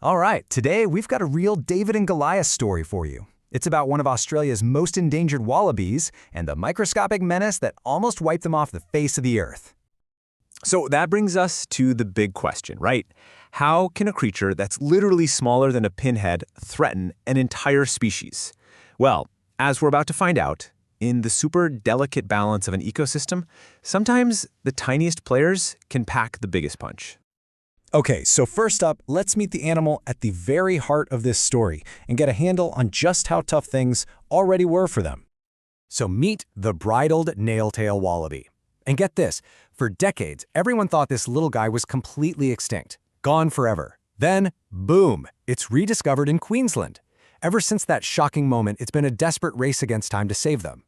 All right, today we've got a real David and Goliath story for you. It's about one of Australia's most endangered wallabies and the microscopic menace that almost wiped them off the face of the earth. So that brings us to the big question, right? How can a creature that's literally smaller than a pinhead threaten an entire species? Well, as we're about to find out, in the super delicate balance of an ecosystem, sometimes the tiniest players can pack the biggest punch. Okay, so first up, let's meet the animal at the very heart of this story and get a handle on just how tough things already were for them. So meet the bridled nailtail wallaby. And get this, for decades, everyone thought this little guy was completely extinct, gone forever. Then, boom, it's rediscovered in Queensland. Ever since that shocking moment, it's been a desperate race against time to save them.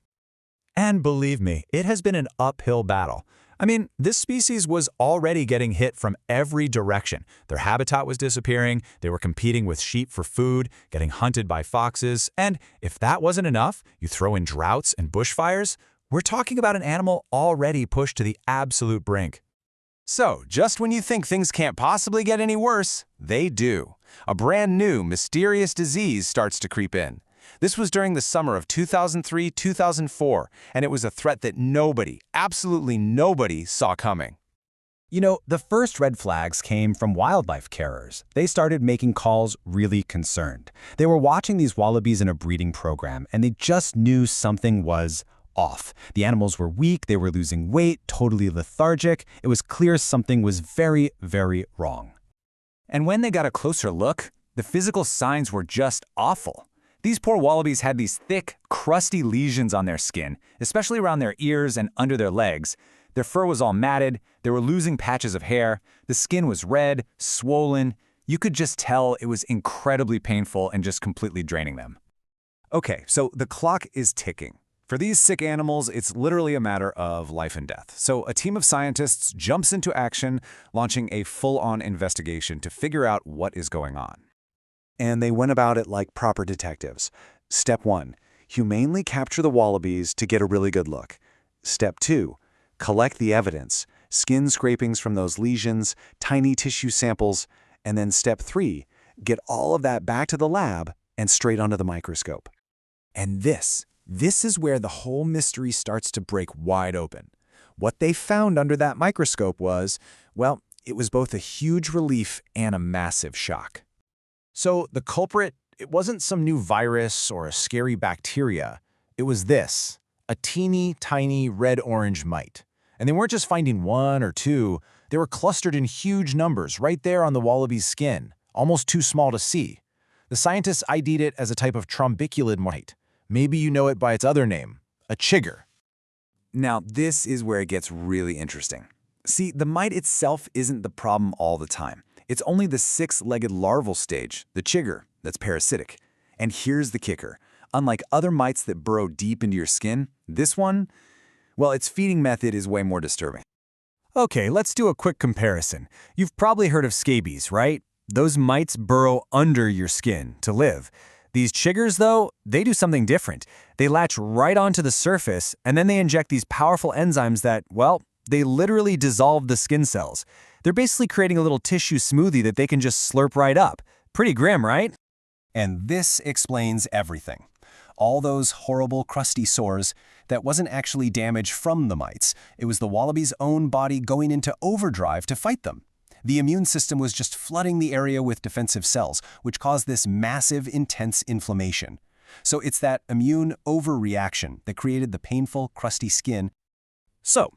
And believe me, it has been an uphill battle. I mean, this species was already getting hit from every direction. Their habitat was disappearing, they were competing with sheep for food, getting hunted by foxes, and if that wasn't enough, you throw in droughts and bushfires. We're talking about an animal already pushed to the absolute brink. So, just when you think things can't possibly get any worse, they do. A brand new, mysterious disease starts to creep in. This was during the summer of 2003-2004, and it was a threat that nobody, absolutely nobody, saw coming. You know, the first red flags came from wildlife carers. They started making calls really concerned. They were watching these wallabies in a breeding program, and they just knew something was off. The animals were weak, they were losing weight, totally lethargic. It was clear something was very, very wrong. And when they got a closer look, the physical signs were just awful. These poor wallabies had these thick, crusty lesions on their skin, especially around their ears and under their legs. Their fur was all matted, they were losing patches of hair, the skin was red, swollen. You could just tell it was incredibly painful and just completely draining them. Okay, so the clock is ticking. For these sick animals, it's literally a matter of life and death. So a team of scientists jumps into action, launching a full-on investigation to figure out what is going on. And they went about it like proper detectives. Step 1, humanely capture the wallabies to get a really good look. Step 2, collect the evidence, skin scrapings from those lesions, tiny tissue samples, and then step 3, get all of that back to the lab and straight onto the microscope. And this is where the whole mystery starts to break wide open. What they found under that microscope was, well, it was both a huge relief and a massive shock. So the culprit, it wasn't some new virus or a scary bacteria. It was this, a teeny tiny red-orange mite. And they weren't just finding one or two, they were clustered in huge numbers right there on the wallaby's skin, almost too small to see. The scientists ID'd it as a type of trombiculid mite. Maybe you know it by its other name, a chigger. Now, this is where it gets really interesting. See, the mite itself isn't the problem all the time. It's only the six-legged larval stage, the chigger, that's parasitic. And here's the kicker. Unlike other mites that burrow deep into your skin, this one, well, its feeding method is way more disturbing. Okay, let's do a quick comparison. You've probably heard of scabies, right? Those mites burrow under your skin to live. These chiggers, though, they do something different. They latch right onto the surface, and then they inject these powerful enzymes that, well, they literally dissolve the skin cells. They're basically creating a little tissue smoothie that they can just slurp right up. Pretty grim, right? And this explains everything. All those horrible crusty sores, that wasn't actually damage from the mites. It was the wallaby's own body going into overdrive to fight them. The immune system was just flooding the area with defensive cells, which caused this massive, intense inflammation. So it's that immune overreaction that created the painful, crusty skin. So,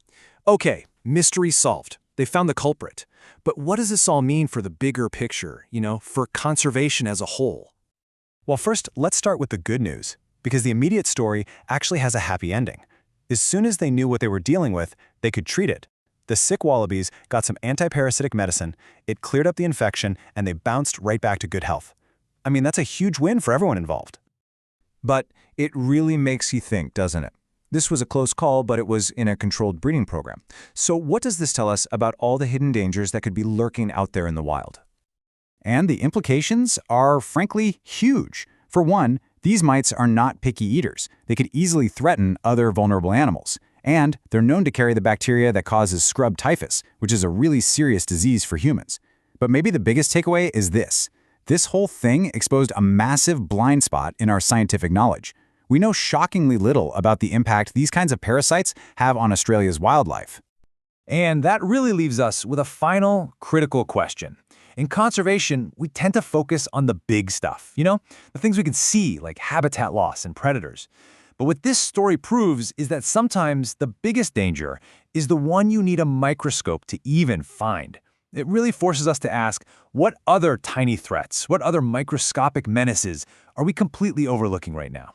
okay, mystery solved. They found the culprit. But what does this all mean for the bigger picture, for conservation as a whole? Well, first, let's start with the good news, because the immediate story actually has a happy ending. As soon as they knew what they were dealing with, they could treat it. The sick wallabies got some antiparasitic medicine, it cleared up the infection, and they bounced right back to good health. I mean, that's a huge win for everyone involved. But it really makes you think, doesn't it? This was a close call, but it was in a controlled breeding program. So what does this tell us about all the hidden dangers that could be lurking out there in the wild? And the implications are, frankly, huge. For one, these mites are not picky eaters. They could easily threaten other vulnerable animals. And they're known to carry the bacteria that causes scrub typhus, which is a really serious disease for humans. But maybe the biggest takeaway is this. This whole thing exposed a massive blind spot in our scientific knowledge. We know shockingly little about the impact these kinds of parasites have on Australia's wildlife. And that really leaves us with a final, critical question. In conservation, we tend to focus on the big stuff, the things we can see, like habitat loss and predators. But what this story proves is that sometimes the biggest danger is the one you need a microscope to even find. It really forces us to ask, what other tiny threats, what other microscopic menaces are we completely overlooking right now?